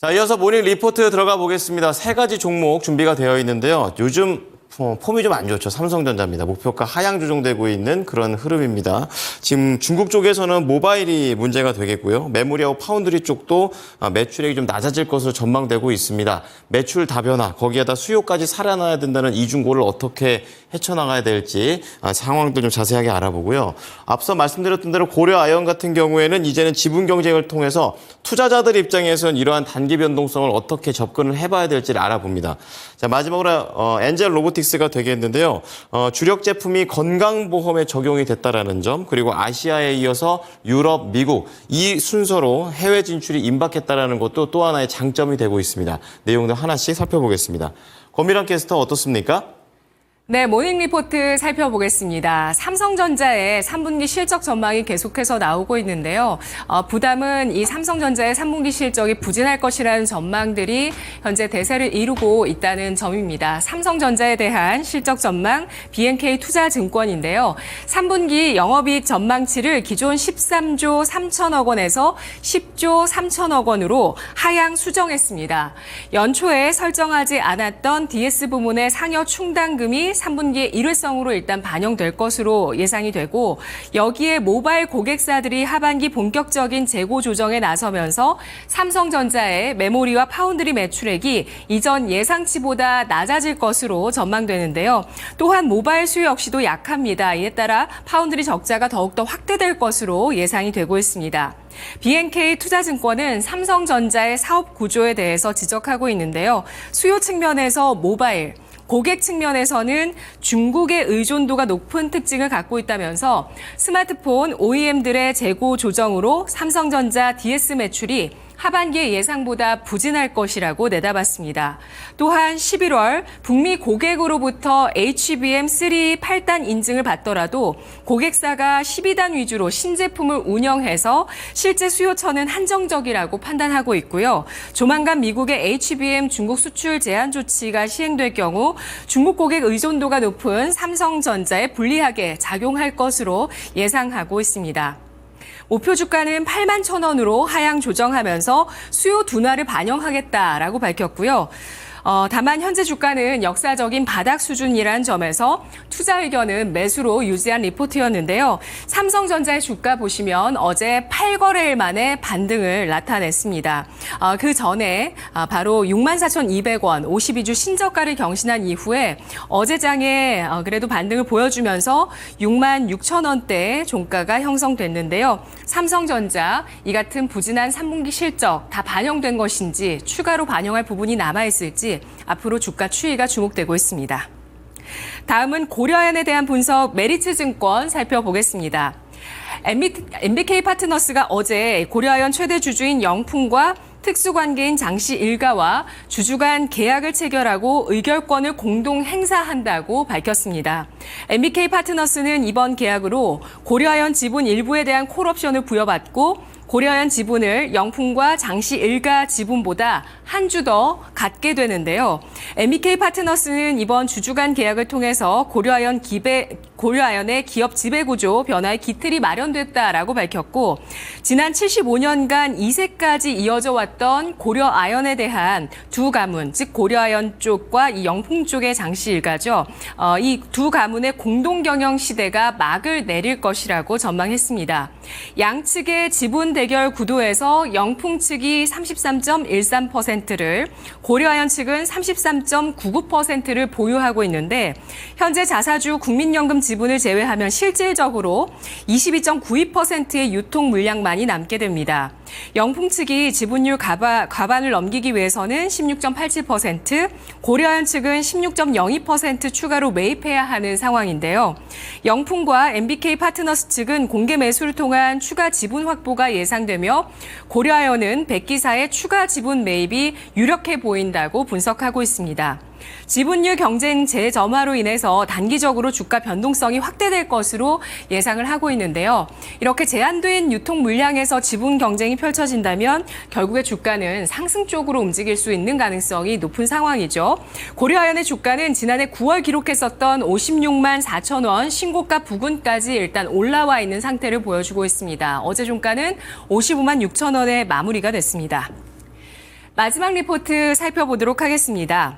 자, 이어서 모닝 리포트 들어가 보겠습니다. 세 가지 종목 준비가 되어 있는데요. 요즘 폼이 좀 안 좋죠. 삼성전자입니다. 목표가 하향 조정되고 있는 그런 흐름입니다. 지금 중국 쪽에서는 모바일이 문제가 되겠고요. 메모리하고 파운드리 쪽도 매출액이 좀 낮아질 것으로 전망되고 있습니다. 매출 다변화, 거기에다 수요까지 살아나야 된다는 이중고를 어떻게 헤쳐나가야 될지 상황들 좀 자세하게 알아보고요. 앞서 말씀드렸던 대로 고려아연 같은 경우에는 이제는 지분 경쟁을 통해서 투자자들 입장에서는 이러한 단기 변동성을 어떻게 접근을 해봐야 될지를 알아봅니다. 자, 마지막으로 엔젤 로보틱스가 되겠는데요. 주력 제품이 건강보험에 적용이 됐다라는 점, 그리고 아시아에 이어서 유럽, 미국 이 순서로 해외 진출이 임박했다라는 것도 또 하나의 장점이 되고 있습니다. 내용들 하나씩 살펴보겠습니다. 권미란 캐스터 어떻습니까? 네, 모닝 리포트 살펴보겠습니다. 삼성전자의 3분기 실적 전망이 계속해서 나오고 있는데요. 부담은 이 삼성전자의 3분기 실적이 부진할 것이라는 전망들이 현재 대세를 이루고 있다는 점입니다. 삼성전자에 대한 실적 전망 BNK 투자증권인데요. 3분기 영업이익 전망치를 기존 13조 3천억 원에서 10조 3천억 원으로 하향 수정했습니다. 연초에 설정하지 않았던 DS 부문의 상여 충당금이 3분기에 일회성으로 일단 반영될 것으로 예상이 되고, 여기에 모바일 고객사들이 하반기 본격적인 재고 조정에 나서면서 삼성전자의 메모리와 파운드리 매출액이 이전 예상치보다 낮아질 것으로 전망되는데요. 또한 모바일 수요 역시도 약합니다. 이에 따라 파운드리 적자가 더욱더 확대될 것으로 예상이 되고 있습니다. BNK 투자증권은 삼성전자의 사업 구조에 대해서 지적하고 있는데요. 수요 측면에서 모바일, 고객 측면에서는 중국의 의존도가 높은 특징을 갖고 있다면서 스마트폰 OEM들의 재고 조정으로 삼성전자 DS 매출이 하반기의 예상보다 부진할 것이라고 내다봤습니다. 또한 11월 북미 고객으로부터 HBM3 8단 인증을 받더라도 고객사가 12단 위주로 신제품을 운영해서 실제 수요처는 한정적이라고 판단하고 있고요. 조만간 미국의 HBM 중국 수출 제한 조치가 시행될 경우 중국 고객 의존도가 높은 삼성전자에 불리하게 작용할 것으로 예상하고 있습니다. 목표 주가는 8만 1,000원으로 하향 조정하면서 수요 둔화를 반영하겠다라고 밝혔고요. 다만 현재 주가는 역사적인 바닥 수준이라는 점에서 투자 의견은 매수로 유지한 리포트였는데요. 삼성전자의 주가 보시면 어제 8거래일 만에 반등을 나타냈습니다. 그 전에 바로 64,200원 52주 신저가를 경신한 이후에 어제장에 그래도 반등을 보여주면서 66,000원대의 종가가 형성됐는데요. 삼성전자 이 같은 부진한 3분기 실적 다 반영된 것인지 추가로 반영할 부분이 남아있을지 앞으로 주가 추이가 주목되고 있습니다. 다음은 고려아연에 대한 분석 메리츠증권 살펴보겠습니다. MBK 파트너스가 어제 고려아연 최대 주주인 영풍과 특수관계인 장씨 일가와 주주 간 계약을 체결하고 의결권을 공동 행사한다고 밝혔습니다. MBK 파트너스는 이번 계약으로 고려아연 지분 일부에 대한 콜옵션을 부여받고 고려아연 지분을 영풍과 장씨 일가 지분보다 한 주 더 갖게 되는데요. MBK 파트너스는 이번 주주 간 계약을 통해서 고려아연의 기업 지배구조 변화의 기틀이 마련됐다라고 밝혔고, 지난 75년간 2세까지 이어져 왔던 고려아연에 대한 두 가문, 즉 고려아연 쪽과 이 영풍 쪽의 장씨 일가죠. 이 두 가문의 공동 경영 시대가 막을 내릴 것이라고 전망했습니다. 양측의 지분 대결 구도에서 영풍 측이 33.13%를, 고려아연 측은 33.99%를 보유하고 있는데, 현재 자사주 국민연금 지분을 제외하면 실질적으로 22.92%의 유통 물량만이 남게 됩니다. 영풍 측이 지분율 과반을 넘기기 위해서는 16.87%, 고려아연 측은 16.02% 추가로 매입해야 하는 상황인데요. 영풍과 MBK 파트너스 측은 공개 매수를 통한 추가 지분 확보가 예상되며, 고려아연은 백기사의 추가 지분 매입이 유력해 보인다고 분석하고 있습니다. 지분율 경쟁 재점화로 인해서 단기적으로 주가 변동성이 확대될 것으로 예상을 하고 있는데요. 이렇게 제한된 유통 물량에서 지분 경쟁이 펼쳐진다면 결국에 주가는 상승 쪽으로 움직일 수 있는 가능성이 높은 상황이죠. 고려아연의 주가는 지난해 9월 기록했었던 56만 4천 원 신고가 부근까지 일단 올라와 있는 상태를 보여주고 있습니다. 어제 종가는 55만 6천 원에 마무리가 됐습니다. 마지막 리포트 살펴보도록 하겠습니다.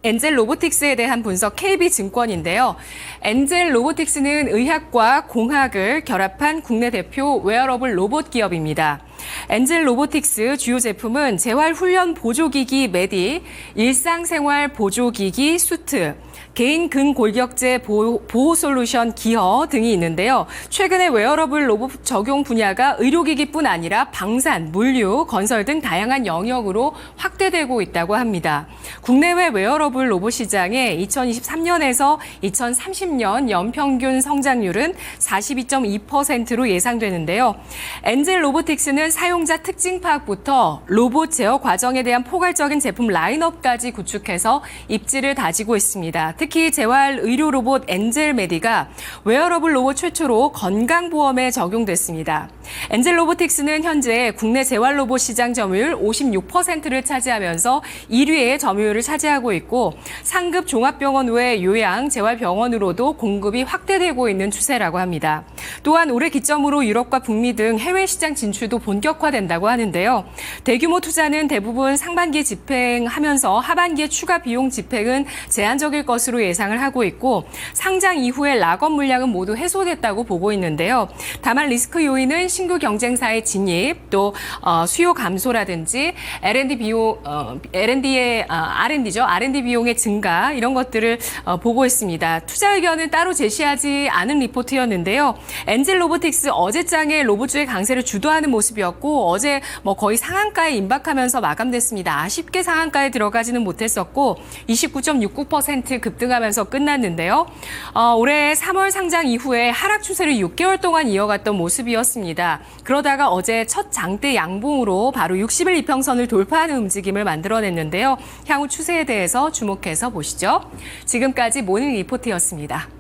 엔젤 로보틱스에 대한 분석 KB증권인데요. 엔젤 로보틱스는 의학과 공학을 결합한 국내 대표 웨어러블 로봇 기업입니다. 엔젤 로보틱스 주요 제품은 재활훈련 보조기기 메디, 일상생활 보조기기 수트, 개인 근골격제 보호 솔루션 기어 등이 있는데요. 최근에 웨어러블 로봇 적용 분야가 의료기기뿐 아니라 방산, 물류, 건설 등 다양한 영역으로 확대되고 있다고 합니다. 국내외 웨어러블 로봇 시장의 2023년에서 2030년 연평균 성장률은 42.2%로 예상되는데요. 엔젤 로보틱스는 사용자 특징 파악부터 로봇 제어 과정에 대한 포괄적인 제품 라인업까지 구축해서 입지를 다지고 있습니다. 특히 재활 의료 로봇 엔젤 메디가 웨어러블 로봇 최초로 건강보험에 적용됐습니다. 엔젤 로보틱스는 현재 국내 재활 로봇 시장 점유율 56%를 차지하면서 1위의 점유율을 차지하고 있고 상급 종합병원 외 요양 재활병원으로도 공급이 확대되고 있는 추세라고 합니다. 또한 올해 기점으로 유럽과 북미 등 해외 시장 진출도 본격화된다고 하는데요. 대규모 투자는 대부분 상반기에 집행하면서 하반기에 추가 비용 집행은 제한적일 것으로 예상을 하고 있고 상장 이후에 락업 물량은 모두 해소됐다고 보고 있는데요. 다만 리스크 요인은 신규 경쟁사의 진입, 또 수요 감소라든지 R&D 비용, R&D 비용의 증가 이런 것들을 보고 있습니다. 투자 의견은 따로 제시하지 않은 리포트였는데요. 엔젤 로보틱스 어제장에 로봇주의 강세를 주도하는 모습이었고 어제 거의 상한가에 임박하면서 마감됐습니다. 아쉽게 상한가에 들어가지는 못했었고 29.69% 급등하면서 끝났는데요. 올해 3월 상장 이후에 하락 추세를 6개월 동안 이어갔던 모습이었습니다. 그러다가 어제 첫 장대 양봉으로 바로 60일 이평선을 돌파하는 움직임을 만들어냈는데요. 향후 추세에 대해서 주목해서 보시죠. 지금까지 모닝 리포트였습니다.